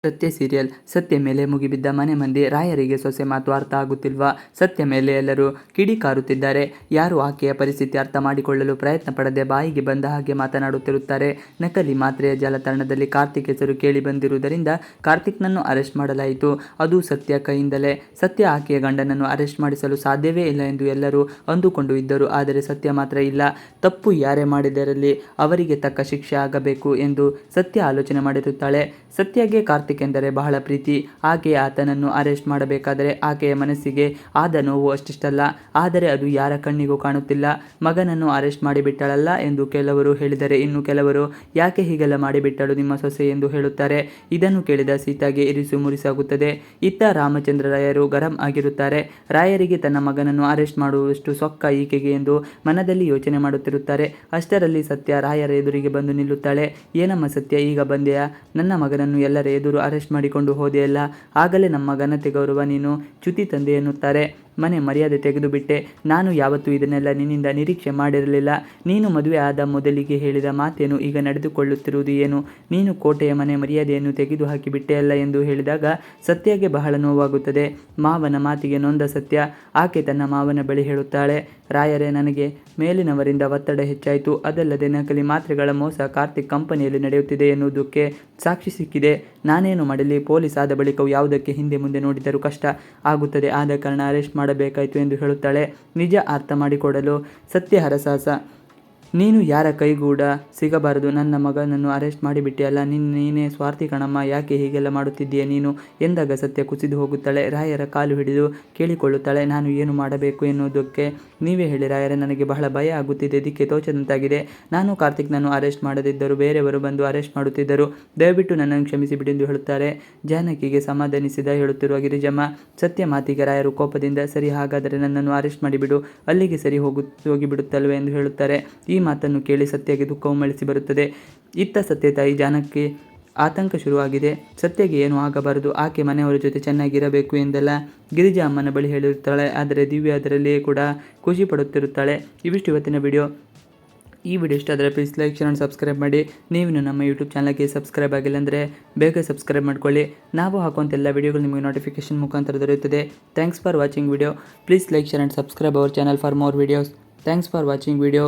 ಸತ್ಯ ಸೀರಿಯಲ್. ಸತ್ಯ ಮೇಲೆ ಮುಗಿಬಿದ್ದ ಮನೆ ಮಂದಿ. ರಾಯರಿಗೆ ಸೊಸೆ ಮಾತು ಅರ್ಥ ಆಗುತ್ತಿಲ್ವಾ? ಸತ್ಯ ಮೇಲೆ ಎಲ್ಲರೂ ಕಿಡಿಕಾರುತ್ತಿದ್ದಾರೆ. ಯಾರು ಆಕೆಯ ಪರಿಸ್ಥಿತಿ ಅರ್ಥ ಮಾಡಿಕೊಳ್ಳಲು ಪ್ರಯತ್ನ ಪಡದೆ ಬಾಯಿಗೆ ಬಂದ ಹಾಗೆ ಮಾತನಾಡುತ್ತಿರುತ್ತಾರೆ. ನಕಲಿ ಮಾತ್ರೆಯ ಜಾಲತಾಣದಲ್ಲಿ ಕಾರ್ತಿಕ್ ಹೆಸರು ಕೇಳಿ ಬಂದಿರುವುದರಿಂದ ಕಾರ್ತಿಕ್ನನ್ನು ಅರೆಸ್ಟ್ ಮಾಡಲಾಯಿತು. ಅದು ಸತ್ಯ ಕೈಯಿಂದಲೇ. ಸತ್ಯ ಆಕೆಯ ಗಂಡನನ್ನು ಅರೆಸ್ಟ್ ಮಾಡಿಸಲು ಸಾಧ್ಯವೇ ಇಲ್ಲ ಎಂದು ಎಲ್ಲರೂ ಅಂದುಕೊಂಡು ಇದ್ದರು. ಆದರೆ ಸತ್ಯ ಮಾತ್ರ ಇಲ್ಲ. ತಪ್ಪು ಯಾರೇ ಮಾಡಿದರಲ್ಲಿ ಅವರಿಗೆ ತಕ್ಕ ಶಿಕ್ಷೆ ಆಗಬೇಕು ಎಂದು ಸತ್ಯ ಆಲೋಚನೆ ಮಾಡಿರುತ್ತಾಳೆ. ಸತ್ಯಗೆ ಕಾರ್ತಿಕ್ ಎಂದರೆ ಬಹಳ ಪ್ರೀತಿ. ಆಕೆ ಆತನನ್ನು ಅರೆಸ್ಟ್ ಮಾಡಬೇಕಾದರೆ ಆಕೆಯ ಮನಸ್ಸಿಗೆ ಆದ ನೋವು ಅಷ್ಟಿಷ್ಟಲ್ಲ. ಆದರೆ ಅದು ಯಾರ ಕಣ್ಣಿಗೂ ಕಾಣುತ್ತಿಲ್ಲ. ಮಗನನ್ನು ಅರೆಸ್ಟ್ ಮಾಡಿಬಿಟ್ಟಳಲ್ಲ ಎಂದು ಕೆಲವರು ಹೇಳಿದರೆ, ಇನ್ನು ಕೆಲವರು ಯಾಕೆ ಹೀಗೆಲ್ಲ ಮಾಡಿಬಿಟ್ಟಳು ನಿಮ್ಮ ಸೊಸೆ ಎಂದು ಹೇಳುತ್ತಾರೆ. ಇದನ್ನು ಕೇಳಿದ ಸೀತಾಗೆ ಇರಿಸು ಮುರಿಸಾಗುತ್ತದೆ. ಇತ್ತ ರಾಮಚಂದ್ರ ರಾಯರು ಗರಂ ಆಗಿರುತ್ತಾರೆ. ರಾಯರಿಗೆ ತನ್ನ ಮಗನನ್ನು ಅರೆಸ್ಟ್ ಮಾಡುವಷ್ಟು ಸೊಕ್ಕ ಈಕೆಗೆ ಎಂದು ಮನದಲ್ಲಿ ಯೋಚನೆ ಮಾಡುತ್ತಿರುತ್ತಾರೆ. ಅಷ್ಟರಲ್ಲಿ ಸತ್ಯ ರಾಯರ ಎದುರಿಗೆ ಬಂದು ನಿಲ್ಲುತ್ತಾಳೆ. ಏನಮ್ಮ ಸತ್ಯ, ಈಗ ಬಂದೆಯಾ? ನನ್ನ ಮಗನನ್ನು ಎಲ್ಲರ ಎದುರು ಅರೆಸ್ಟ್ ಮಾಡಿಕೊಂಡು ಹೋದೆಯಲ್ಲ, ಆಗಲೇ ನಮ್ಮ ಘನತೆ ಗೌರವ ನೀನು ಚ್ಯುತಿ ತಂದೆ ಎನ್ನುತ್ತಾರೆ. ಮನೆ ಮರ್ಯಾದೆ ತೆಗೆದು ಬಿಟ್ಟೆ. ನಾನು ಯಾವತ್ತೂ ಇದನ್ನೆಲ್ಲ ನಿನ್ನಿಂದ ನಿರೀಕ್ಷೆ ಮಾಡಿರಲಿಲ್ಲ. ನೀನು ಮದುವೆ ಆದ ಮೊದಲಿಗೆ ಹೇಳಿದ ಮಾತೇನು? ಈಗ ನಡೆದುಕೊಳ್ಳುತ್ತಿರುವುದು ಏನು? ನೀನು ಕೋಟೆಯ ಮನೆ ಮರ್ಯಾದೆಯನ್ನು ತೆಗೆದು ಹಾಕಿಬಿಟ್ಟೆಯಲ್ಲ ಎಂದು ಹೇಳಿದಾಗ ಸತ್ಯಗೆ ಬಹಳ ನೋವಾಗುತ್ತದೆ. ಮಾವನ ಮಾತಿಗೆ ನೊಂದ ಸತ್ಯ ಆಕೆ ತನ್ನ ಮಾವನ ಬಳಿ ಹೇಳುತ್ತಾಳೆ, ರಾಯರೇ, ನನಗೆ ಮೇಲಿನವರಿಂದ ಒತ್ತಡ ಹೆಚ್ಚಾಯಿತು. ಅದಲ್ಲದೆ ನಕಲಿ ಮಾತ್ರೆಗಳ ಮೋಸ ಕಾರ್ತಿಕ್ ಕಂಪನಿಯಲ್ಲಿ ನಡೆಯುತ್ತಿದೆ ಎನ್ನುವುದಕ್ಕೆ ಸಾಕ್ಷಿ ಸಿಕ್ಕಿದೆ. ನಾನೇನು ಮಾಡಲಿ? ಪೊಲೀಸ್ ಆದ ಬಳಿಕವೂ ಯಾವುದಕ್ಕೆ ಹಿಂದೆ ಮುಂದೆ ನೋಡಿದರೂ ಕಷ್ಟ ಆಗುತ್ತದೆ. ಆದ ಕಾರಣ ಅರೆಸ್ಟ್ ಮಾಡಬೇಕಾಯಿತು ಎಂದು ಹೇಳುತ್ತಾಳೆ. ನಿಜ ಅರ್ಥ ಮಾಡಿಕೊಡಲು ಸತ್ಯ ಹರಸಾಹಸ. ನೀನು ಯಾರ ಕೈಗೂಡ ಸಿಗಬಾರದು. ನನ್ನ ಮಗನನ್ನು ಅರೆಸ್ಟ್ ಮಾಡಿಬಿಟ್ಟಿಯಲ್ಲ, ನೀನೇ ಸ್ವಾರ್ಥಿ ಕಣಮ್ಮ. ಯಾಕೆ ಹೀಗೆಲ್ಲ ಮಾಡುತ್ತಿದ್ದೀಯ ನೀನು ಎಂದಾಗ ಸತ್ಯ ಕುಸಿದು ಹೋಗುತ್ತಾಳೆ. ರಾಯರ ಕಾಲು ಹಿಡಿದು ಕೇಳಿಕೊಳ್ಳುತ್ತಾಳೆ, ನಾನು ಏನು ಮಾಡಬೇಕು ಎನ್ನುವುದಕ್ಕೆ ನೀವೇ ಹೇಳಿ ರಾಯರೇ. ನನಗೆ ಬಹಳ ಭಯ ಆಗುತ್ತಿದೆ. ದಿಕ್ಕೆ ತೋಚದಂತಾಗಿದೆ. ನಾನು ಕಾರ್ತಿಕ್ನನ್ನು ಅರೆಸ್ಟ್ ಮಾಡದಿದ್ದರೂ ಬೇರೆಯವರು ಬಂದು ಅರೆಸ್ಟ್ ಮಾಡುತ್ತಿದ್ದರು. ದಯವಿಟ್ಟು ನನ್ನನ್ನು ಕ್ಷಮಿಸಿಬಿಡಿ ಎಂದು ಹೇಳುತ್ತಾರೆ. ಜಾನಕಿಗೆ ಸಮಾಧಾನಿಸಿದ ಹೇಳುತ್ತಿರುವ ಗಿರಿಜಮ್ಮ. ಸತ್ಯ ಮಾತಿಗೆ ರಾಯರು ಕೋಪದಿಂದ, ಸರಿ, ಹಾಗಾದರೆ ನನ್ನನ್ನು ಅರೆಸ್ಟ್ ಮಾಡಿಬಿಡು, ಅಲ್ಲಿಗೆ ಸರಿ ಹೋಗಿಬಿಡುತ್ತಲ್ವೇ ಎಂದು ಹೇಳುತ್ತಾರೆ. ಈ ಮಾತನ್ನು ಕೇಳಿ ಸತ್ಯಗೆ ದುಃಖವು ಮಳಿಸಿ ಬರುತ್ತದೆ. ಇತ್ತ ಸತ್ಯ ತಾಯಿ ಜಾನಕಿ ಆತಂಕ ಶುರುವಾಗಿದೆ. ಸತ್ಯಗೆ ಏನೂ ಆಗಬಾರದು. ಆಕೆ ಮನೆಯವರ ಜೊತೆ ಚೆನ್ನಾಗಿರಬೇಕು ಎಂದೆಲ್ಲ ಗಿರಿಜಾ ಅಮ್ಮನ ಬಳಿ ಹೇಳಿರುತ್ತಾಳೆ. ಆದರೆ ದಿವ್ಯ ಅದರಲ್ಲಿಯೇ ಕೂಡ ಖುಷಿ ಪಡುತ್ತಿರುತ್ತಾಳೆ. ಇವಿಷ್ಟು ಇವತ್ತಿನ ವಿಡಿಯೋ. ಈ ವಿಡಿಯೋ ಇಷ್ಟ ಆದರೆ please like, share and subscribe ಮಾಡಿ. ನೀವು ನಮ್ಮ ಯೂಟ್ಯೂಬ್ ಚಾನಲ್ಗೆ ಸಬ್ಸ್ಕ್ರೈಬ್ ಆಗಿಲ್ಲ ಅಂದರೆ ಬೇಗ ಸಬ್ಸ್ಕ್ರೈಬ್ ಮಾಡ್ಕೊಳ್ಳಿ. ನಾವು ಹಾಕುವಂಥ ಎಲ್ಲ ವಿಡಿಯೋಗಳು ನಿಮಗೆ ನೋಟಿಫಿಕೇಶನ್ ಮುಖಾಂತರ ದೊರೆಯುತ್ತದೆ. Thanks for watching video. Please like, share and subscribe our channel for more videos. Thanks for watching video.